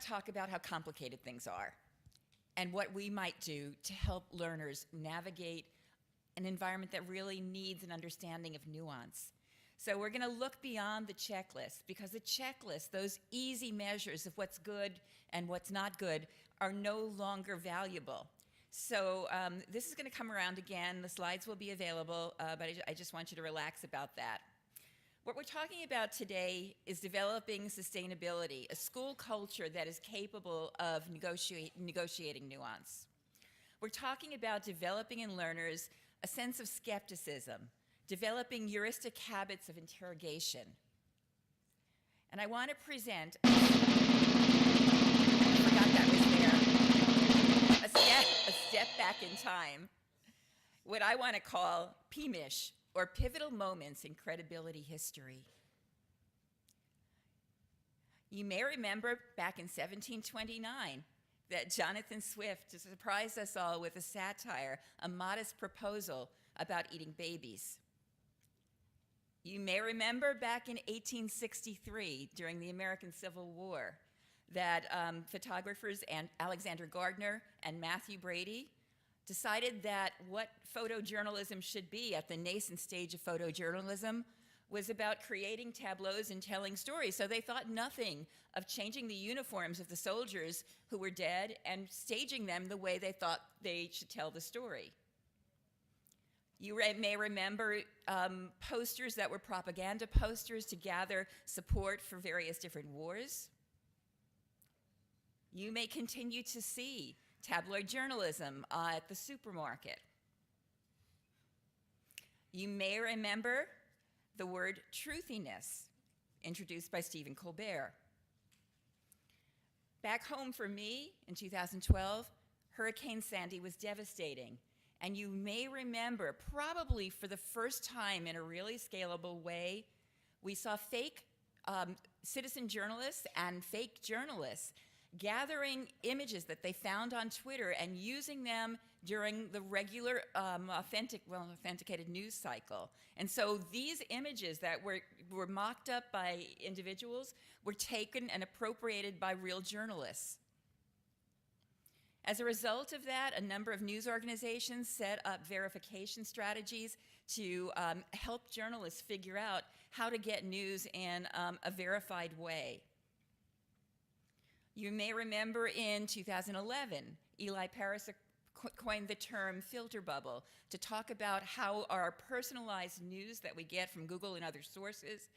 to talk about how complicated things are and what we might do to help learners navigate an environment that really needs an understanding of nuance. So we're going to look beyond the checklist, because the checklist, those easy measures of what's good and what's not good, are no longer valuable. So this is going to come around again. The slides will be available, but I just want you to relax about that. What we're talking about today is developing sustainability, a school culture that is capable of negotiating nuance. We're talking about developing in learners a sense of skepticism, developing heuristic habits of interrogation. And I want to present, I forgot that was there, a step back in time, what I want to call PMISH, or Pivotal Moments in Credibility History. You may remember back in 1729 that Jonathan Swift surprised us all with a satire, a modest proposal about eating babies. You may remember back in 1863, during the American Civil War, that photographers Alexander Gardner and Matthew Brady decided that what photojournalism should be at the nascent stage of photojournalism was about creating tableaus and telling stories. So they thought nothing of changing the uniforms of the soldiers who were dead and staging them the way they thought they should tell the story. You may remember posters that were propaganda posters to gather support for various different wars. You may continue to see tabloid journalism at the supermarket. You may remember the word truthiness, introduced by Stephen Colbert. Back home for me in 2012, Hurricane Sandy was devastating. And you may remember, probably for the first time in a really scalable way, we saw fake citizen journalists and fake journalists gathering images that they found on Twitter and using them during the regular authenticated news cycle. And so these images that were mocked up by individuals were taken and appropriated by real journalists. As a result of that, a number of news organizations set up verification strategies to help journalists figure out how to get news in a verified way. You may remember in 2011, Eli Paris coined the term filter bubble to talk about how our personalized news that we get from Google and other sources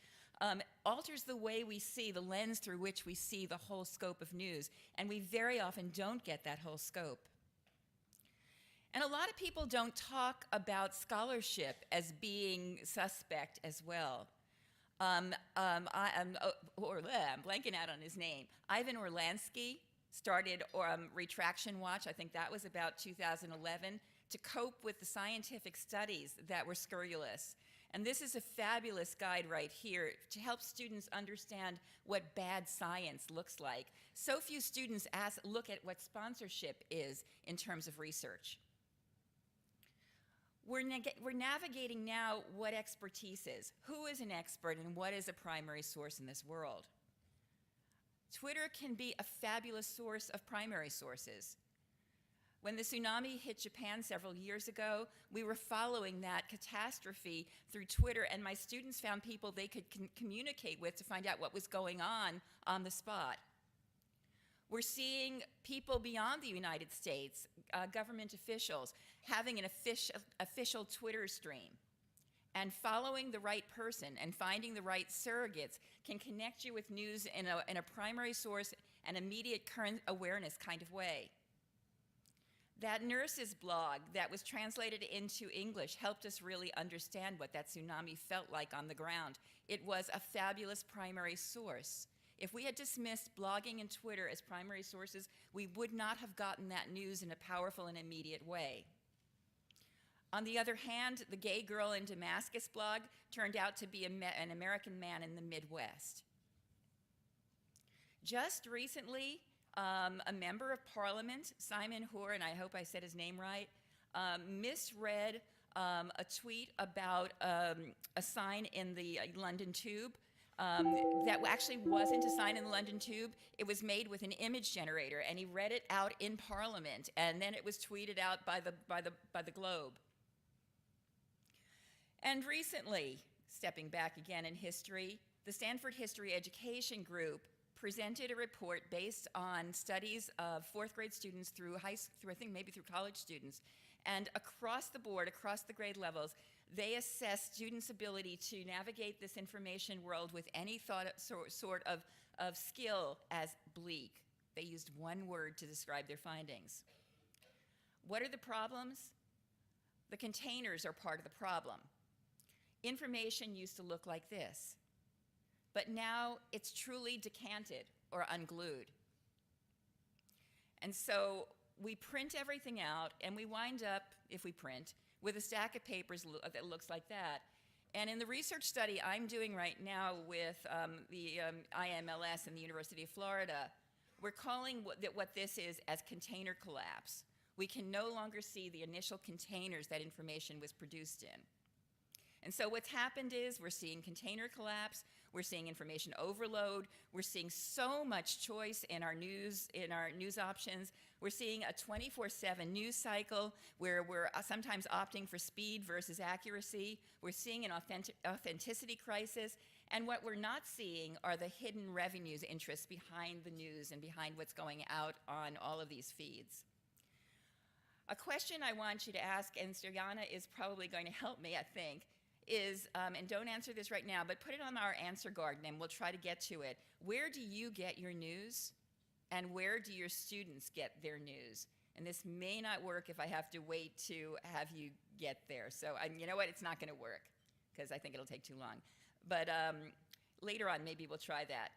alters the way we see, the lens through which we see the whole scope of news, and we very often don't get that whole scope. And a lot of people don't talk about scholarship as being suspect as well. I'm blanking out on his name. Ivan Orlansky started Retraction Watch, I think that was about 2011, to cope with the scientific studies that were scurrilous. And this is a fabulous guide right here to help students understand what bad science looks like. So few students look at what sponsorship is in terms of research. We're navigating now what expertise is. Who is an expert and what is a primary source in this world? Twitter can be a fabulous source of primary sources. When the tsunami hit Japan several years ago, we were following that catastrophe through Twitter, and my students found people they could communicate with to find out what was going on the spot. We're seeing people beyond the United States, government officials, having an official Twitter stream. And following the right person and finding the right surrogates can connect you with news in a primary source and immediate current awareness kind of way. That nurse's blog that was translated into English helped us really understand what that tsunami felt like on the ground. It was a fabulous primary source. If we had dismissed blogging and Twitter as primary sources, we would not have gotten that news in a powerful and immediate way. On the other hand, the Gay Girl in Damascus blog turned out to be an American man in the Midwest. Just recently, a member of parliament, Simon Hoare, and I hope I said his name right, misread a tweet about a sign in the London Tube that actually wasn't a sign in the London Tube. It was made with an image generator, and he read it out in Parliament, and then it was tweeted out by the Globe. And recently, stepping back again in history, the Stanford History Education Group presented a report based on studies of fourth grade students through I think maybe through college students. And across the board, across the grade levels, they assessed students' ability to navigate this information world with any sort of skill as bleak. They used one word to describe their findings. What are the problems? The containers are part of the problem. Information used to look like this, but now it's truly decanted or unglued. And so we print everything out, and we wind up, if we print, with a stack of papers that looks like that. And in the research study I'm doing right now with the IMLS and the University of Florida, we're calling what this is as container collapse. We can no longer see the initial containers that information was produced in. And so what's happened is we're seeing container collapse, we're seeing information overload, we're seeing so much choice in our news options, we're seeing a 24/7 news cycle where we're sometimes opting for speed versus accuracy, we're seeing an authenticity crisis, and what we're not seeing are the hidden revenues interests behind the news and behind what's going out on all of these feeds. A question I want you to ask, and Stojana is probably going to help me, I think, is, and don't answer this right now, but put it on our answer garden and we'll try to get to it. Where do you get your news? And where do your students get their news? And this may not work if I have to wait to have you get there. So you know what, it's not gonna work because I think it'll take too long. But later on, maybe we'll try that.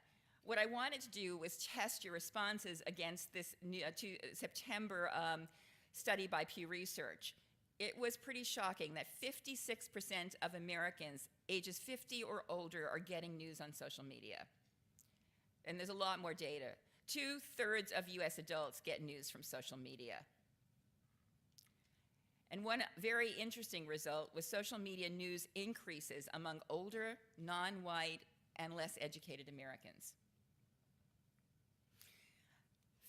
What I wanted to do was test your responses against this September study by Pew Research. It was pretty shocking that 56% of Americans ages 50 or older are getting news on social media. And there's a lot more data. 2/3 of US adults get news from social media. And one very interesting result was social media news increases among older, non-white, and less educated Americans.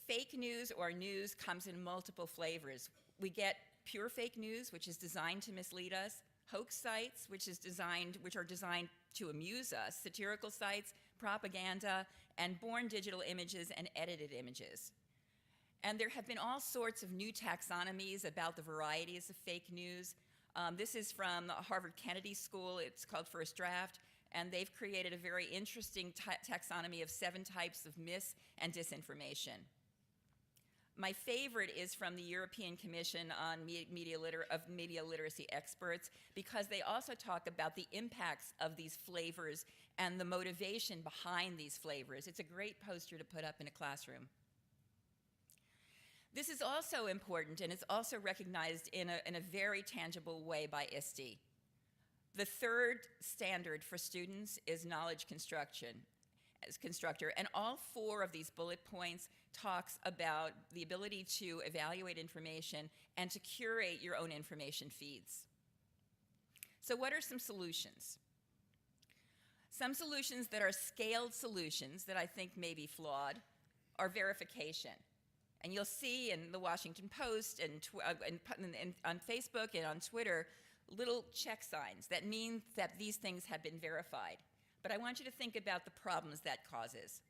Fake news or news comes in multiple flavors. We get pure fake news, which is designed to mislead us, hoax sites, which are designed to amuse us, satirical sites, propaganda, and born digital images and edited images. And there have been all sorts of new taxonomies about the varieties of fake news. This is from the Harvard Kennedy School. It's called First Draft, and they've created a very interesting taxonomy of 7 types of mis- and disinformation. My favorite is from the European Commission on Media Literacy Experts, because they also talk about the impacts of these flavors and the motivation behind these flavors. It's a great poster to put up in a classroom. This is also important, and it's also recognized in a very tangible way by ISTE. The third standard for students is knowledge constructor, and all 4 of these bullet points talks about the ability to evaluate information and to curate your own information feeds. So what are some solutions? Some solutions that are scaled solutions that I think may be flawed are verification. And you'll see in the Washington Post and on Facebook and on Twitter little check signs that mean that these things have been verified. But I want you to think about the problems that causes.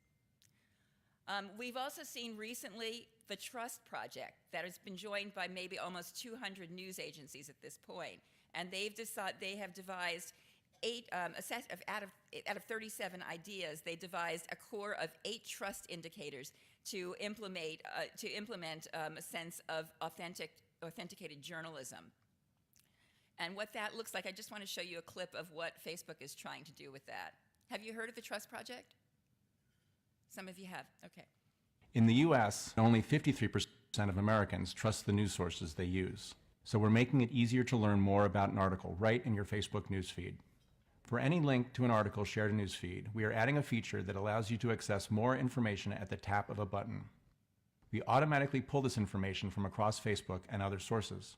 We've also seen recently the Trust Project that has been joined by maybe almost 200 news agencies at this point. And they have devised out of 37 ideas, they devised a core of 8 trust indicators to implement a sense of authenticated journalism. And what that looks like, I just want to show you a clip of what Facebook is trying to do with that. Have you heard of the Trust Project? Some of you have, okay. In the US, only 53% of Americans trust the news sources they use. So we're making it easier to learn more about an article right in your Facebook newsfeed. For any link to an article shared in newsfeed, we are adding a feature that allows you to access more information at the tap of a button. We automatically pull this information from across Facebook and other sources.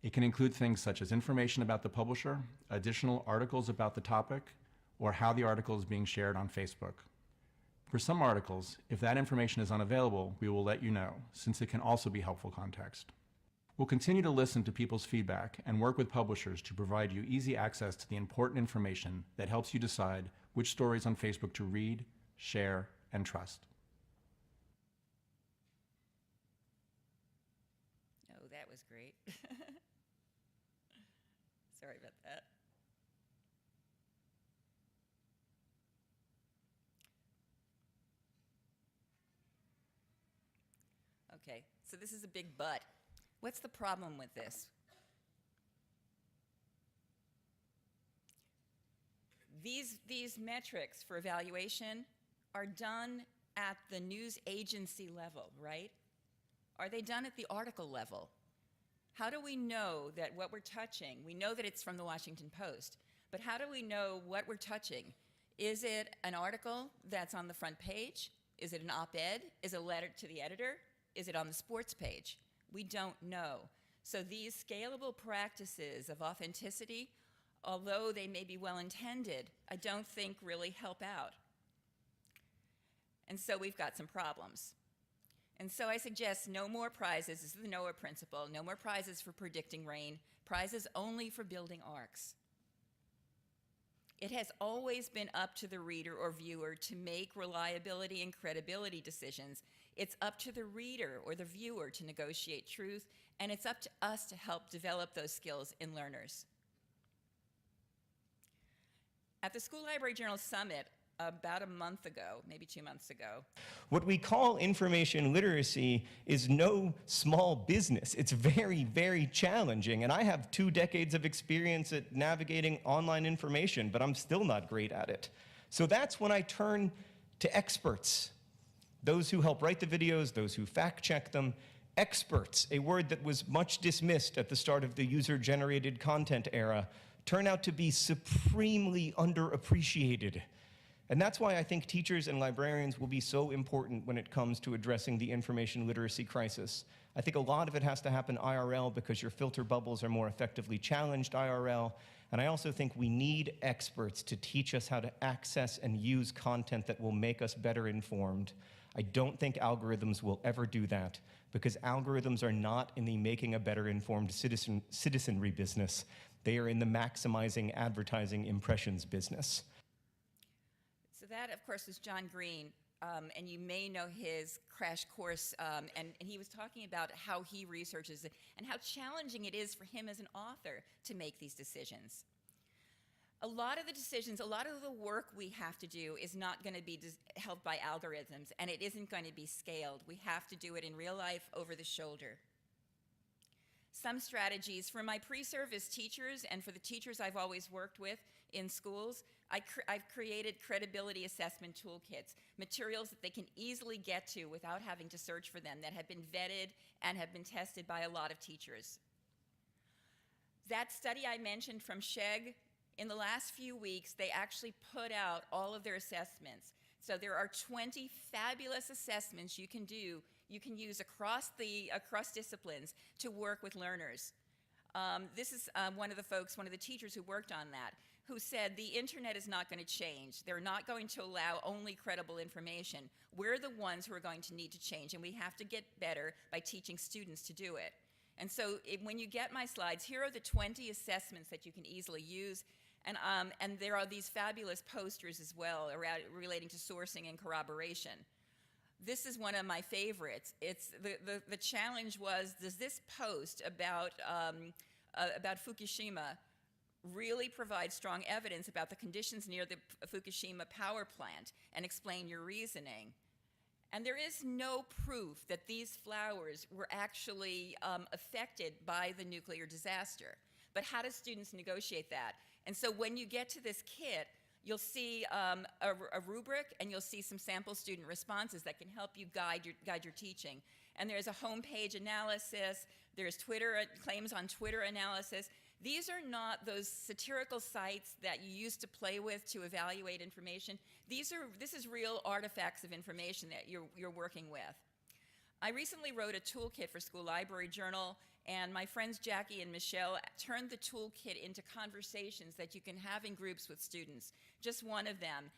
It can include things such as information about the publisher, additional articles about the topic, or how the article is being shared on Facebook. For some articles, if that information is unavailable, we will let you know, since it can also be helpful context. We'll continue to listen to people's feedback and work with publishers to provide you easy access to the important information that helps you decide which stories on Facebook to read, share, and trust. Oh, that was great. Sorry about that. Okay, so this is a big but. What's the problem with this? These metrics for evaluation are done at the news agency level, right? Are they done at the article level? How do we know that what we're touching, we know that it's from the Washington Post, but how do we know what we're touching? Is it an article that's on the front page? Is it an op-ed? Is it a letter to the editor? Is it on the sports page? We don't know. So these scalable practices of authenticity, although they may be well-intended, I don't think really help out. And so we've got some problems. And so I suggest no more prizes. This is the NOAA principle. No more prizes for predicting rain. Prizes only for building arcs. It has always been up to the reader or viewer to make reliability and credibility decisions. It's up to the reader or the viewer to negotiate truth, and it's up to us to help develop those skills in learners. At the School Library Journal Summit, about a month ago, maybe 2 months ago. What we call information literacy is no small business. It's very, very challenging. And I have 2 decades of experience at navigating online information, but I'm still not great at it. So that's when I turn to experts. Those who help write the videos, those who fact check them. Experts, a word that was much dismissed at the start of the user-generated content era, turn out to be supremely underappreciated. And that's why I think teachers and librarians will be so important when it comes to addressing the information literacy crisis. I think a lot of it has to happen IRL because your filter bubbles are more effectively challenged IRL. And I also think we need experts to teach us how to access and use content that will make us better informed. I don't think algorithms will ever do that because algorithms are not in the making a better informed citizenry business. They are in the maximizing advertising impressions business. So that, of course, was John Green, and you may know his crash course, and he was talking about how he researches it and how challenging it is for him as an author to make these decisions. A lot of the decisions, a lot of the work we have to do is not going to be helped by algorithms, and it isn't going to be scaled. We have to do it in real life over the shoulder. Some strategies for my pre-service teachers and for the teachers I've always worked with in schools, I've created credibility assessment toolkits, materials that they can easily get to without having to search for them, that have been vetted and have been tested by a lot of teachers. That study I mentioned from SHEG, in the last few weeks, they actually put out all of their assessments. So there are 20 fabulous assessments you can do, you can use across disciplines to work with learners. This is one of the teachers who worked on that, who said the internet is not going to change. They're not going to allow only credible information. We're the ones who are going to need to change, and we have to get better by teaching students to do it. And so when you get my slides, here are the 20 assessments that you can easily use. And there are these fabulous posters as well relating to sourcing and corroboration. This is one of my favorites. It's the challenge was, does this post about Fukushima really provide strong evidence about the conditions near the Fukushima power plant and explain your reasoning? And there is no proof that these flowers were actually affected by the nuclear disaster. But how do students negotiate that? And so when you get to this kit, you'll see a rubric, and you'll see some sample student responses that can help you guide your teaching. And there's a homepage analysis. There's claims on Twitter analysis. These are not those satirical sites that you used to play with to evaluate information. This is real artifacts of information that you're working with. I recently wrote a toolkit for School Library Journal, And my friends Jackie and Michelle turned the toolkit into conversations that you can have in groups with students. Just one of them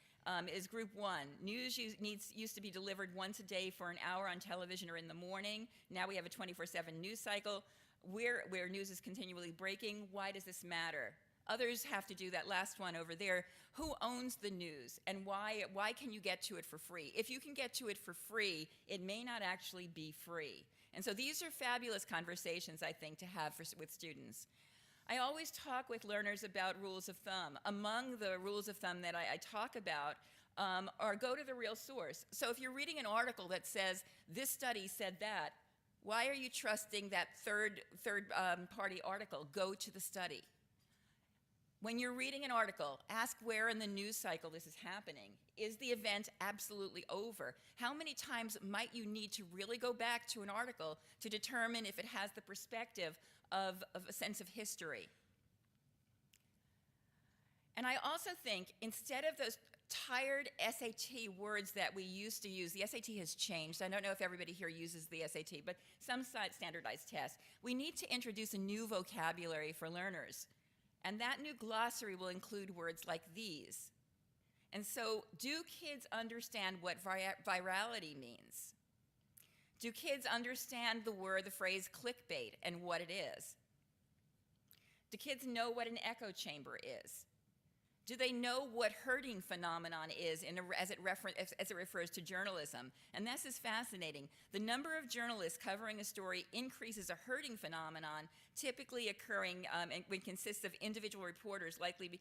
is group one. News used to be delivered once a day for an hour on television or in the morning. Now we have a 24/7 news cycle where news is continually breaking. Why does this matter? Others have to do that last one over there. Who owns the news, and why can you get to it for free? If you can get to it for free, it may not actually be free. And so these are fabulous conversations, I think, to have with students. I always talk with learners about rules of thumb. Among the rules of thumb that I talk about are go to the real source. So if you're reading an article that says, this study said that, why are you trusting that third party article? Go to the study. When you're reading an article, ask where in the news cycle this is happening. Is the event absolutely over? How many times might you need to really go back to an article to determine if it has the perspective of a sense of history? And I also think instead of those tired SAT words that we used to use, the SAT has changed. I don't know if everybody here uses the SAT, but some standardized tests. We need to introduce a new vocabulary for learners. And that new glossary will include words like these. And so, do kids understand what virality means? Do kids understand the phrase clickbait and what it is? Do kids know what an echo chamber is? Do they know what herding phenomenon is as it refers to journalism? And this is fascinating. The number of journalists covering a story increases a herding phenomenon, typically occurring when it consists of individual reporters likely to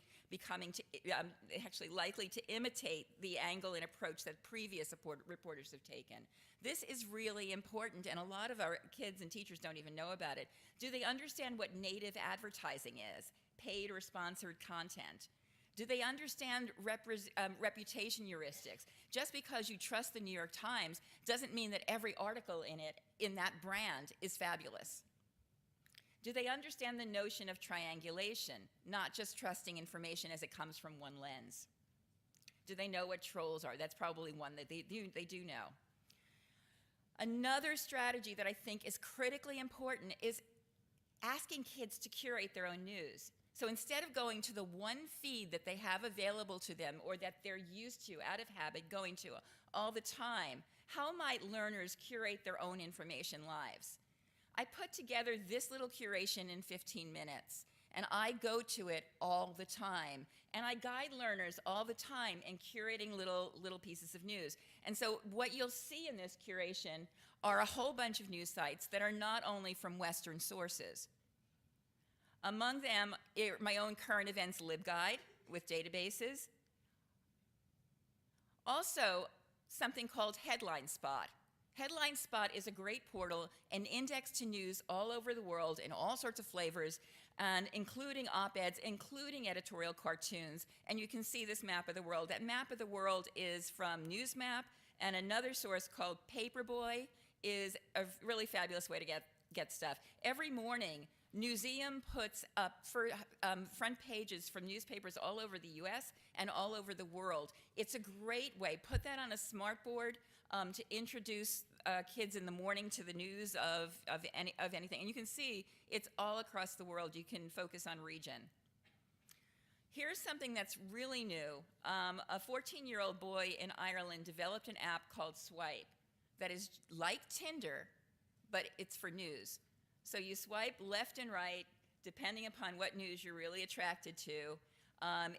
imitate the angle and approach that previous reporters have taken. This is really important, and a lot of our kids and teachers don't even know about it. Do they understand what native advertising is, paid or sponsored content? Do they understand reputation heuristics? Just because you trust the New York Times doesn't mean that every article in that brand is fabulous. Do they understand the notion of triangulation, not just trusting information as it comes from one lens? Do they know what trolls are? That's probably one that they do know. Another strategy that I think is critically important is asking kids to curate their own news. So instead of going to the one feed that they have available to them or that they're used to, out of habit, going to all the time, how might learners curate their own information lives? I put together this little curation in 15 minutes, and I go to it all the time. And I guide learners all the time in curating little pieces of news. And so what you'll see in this curation are a whole bunch of news sites that are not only from Western sources. Among them, my own current events LibGuide with databases. Also, something called Headline Spot. Headline Spot is a great portal, an index to news all over the world in all sorts of flavors, and including op-eds, including editorial cartoons. And you can see this map of the world. That map of the world is from Newsmap, and another source called Paperboy is a really fabulous way to get stuff. Every morning, Newseum puts up front pages from newspapers all over the US and all over the world. It's a great way. Put that on a smartboard to introduce kids in the morning to the news of anything. And you can see it's all across the world. You can focus on region. Here's something that's really new. A 14-year-old boy in Ireland developed an app called Swipe that is like Tinder, but it's for news. So you swipe left and right, depending upon what news you're really attracted to.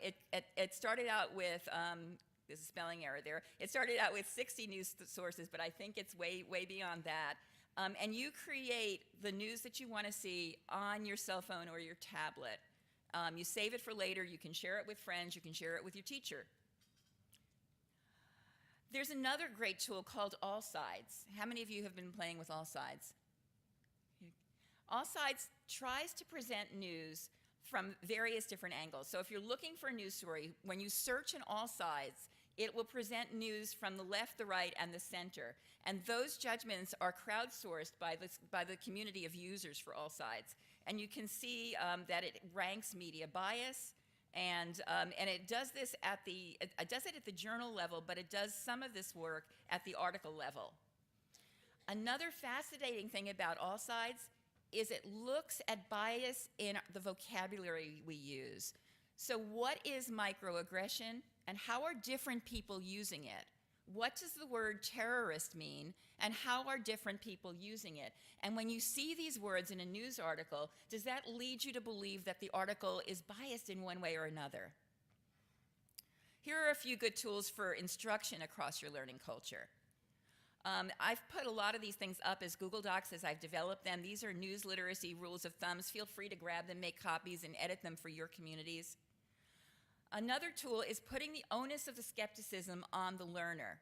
It started out with, there's a spelling error there. It started out with 60 news sources, but I think it's way beyond that. And you create the news that you want to see on your cell phone or your tablet. You save it for later. You can share it with friends. You can share it with your teacher. There's another great tool called All Sides. How many of you have been playing with All Sides? All Sides tries to present news from various different angles. So if you're looking for a news story, when you search in All Sides, it will present news from the left, the right, and the center. And those judgments are crowdsourced by the community of users for All Sides. And you can see that it ranks media bias, and it does this at the journal level, but it does some of this work at the article level. Another fascinating thing about All Sides is it looks at bias in the vocabulary we use. So what is microaggression, and how are different people using it? What does the word terrorist mean, and how are different people using it? And when you see these words in a news article, does that lead you to believe that the article is biased in one way or another? Here are a few good tools for instruction across your learning culture. I've put a lot of these things up as Google Docs as I've developed them. These are news literacy rules of thumbs. Feel free to grab them, make copies, and edit them for your communities. Another tool is putting the onus of the skepticism on the learner.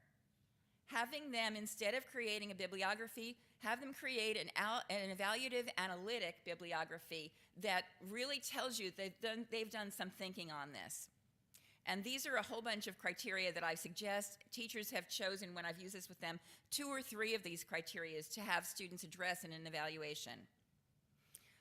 Having them, instead of creating a bibliography, have them create an evaluative analytic bibliography that really tells you they've done some thinking on this. And these are a whole bunch of criteria that I suggest teachers have chosen when I've used this with them, 2 or 3 of these criteria to have students address in an evaluation.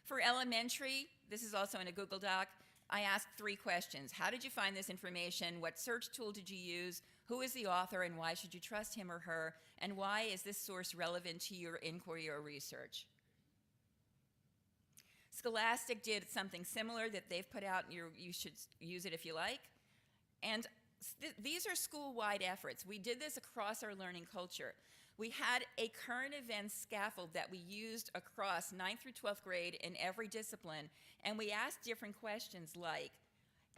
For elementary, this is also in a Google Doc, I asked 3 questions. How did you find this information? What search tool did you use? Who is the author, and why should you trust him or her? And why is this source relevant to your inquiry or research? Scholastic did something similar that they've put out, and you should use it if you like. And these are school-wide efforts. We did this across our learning culture. We had a current events scaffold that we used across 9th through 12th grade in every discipline, and we asked different questions like,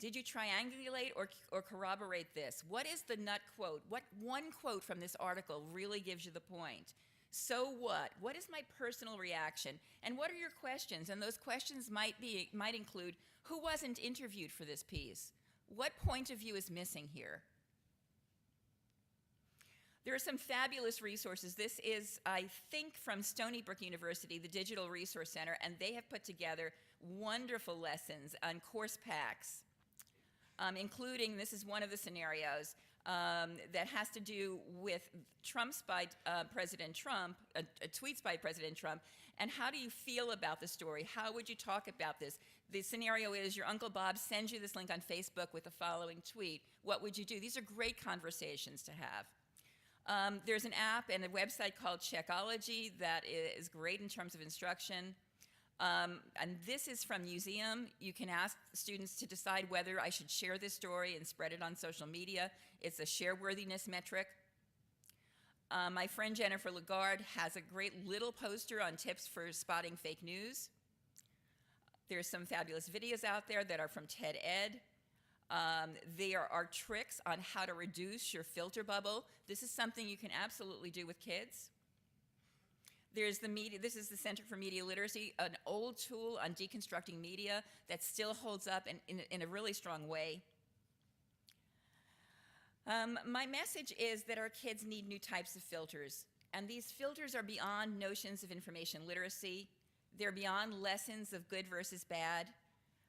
did you triangulate or corroborate this? What is the nut quote? What one quote from this article really gives you the point? So what? What is my personal reaction? And what are your questions? And those questions might include, who wasn't interviewed for this piece? What point of view is missing here? There are some fabulous resources. This is, I think, from Stony Brook University, the Digital Resource Center, and they have put together wonderful lessons on course packs, including, this is one of the scenarios, that has to do with Trump's by President Trump, tweets by President Trump, and how do you feel about the story? How would you talk about this? The scenario is your Uncle Bob sends you this link on Facebook with the following tweet. What would you do? These are great conversations to have. There's an app and a website called Checkology that is great in terms of instruction. And this is from Museum. You can ask students to decide whether I should share this story and spread it on social media. It's a share-worthiness metric. My friend Jennifer Lagarde has a great little poster on tips for spotting fake news. There's some fabulous videos out there that are from TED Ed. There are tricks on how to reduce your filter bubble. This is something you can absolutely do with kids. There's the media, this is the Center for Media Literacy, an old tool on deconstructing media that still holds up in a really strong way. My message is that our kids need new types of filters, and these filters are beyond notions of information literacy. They're beyond lessons of good versus bad.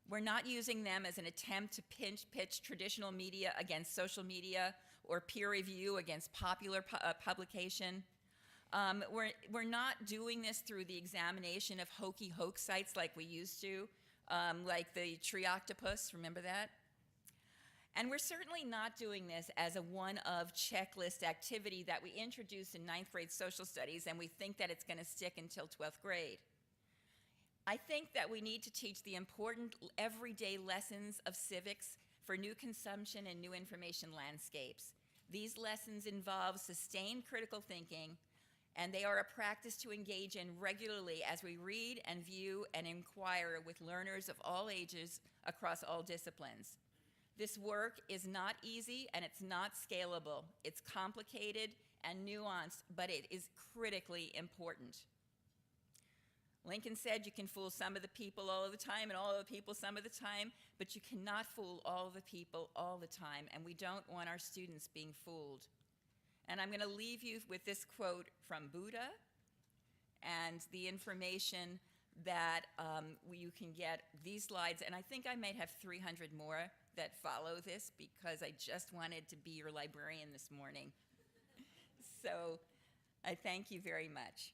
We're not using them as an attempt to pitch traditional media against social media or peer review against popular publication. We're not doing this through the examination of hokey hoax sites like we used to, like the Tree Octopus, remember that? And we're certainly not doing this as a one-of checklist activity that we introduced in 9th grade social studies and we think that it's going to stick until 12th grade. I think that we need to teach the important everyday lessons of civics for new consumption and new information landscapes. These lessons involve sustained critical thinking, and they are a practice to engage in regularly as we read and view and inquire with learners of all ages across all disciplines. This work is not easy and it's not scalable. It's complicated and nuanced, but it is critically important. Lincoln said you can fool some of the people all of the time and all of the people some of the time, but you cannot fool all of the people all the time, and we don't want our students being fooled. And I'm going to leave you with this quote from Buddha and the information that you can get these slides, and I think I might have 300 more that follow this because I just wanted to be your librarian this morning. So I thank you very much.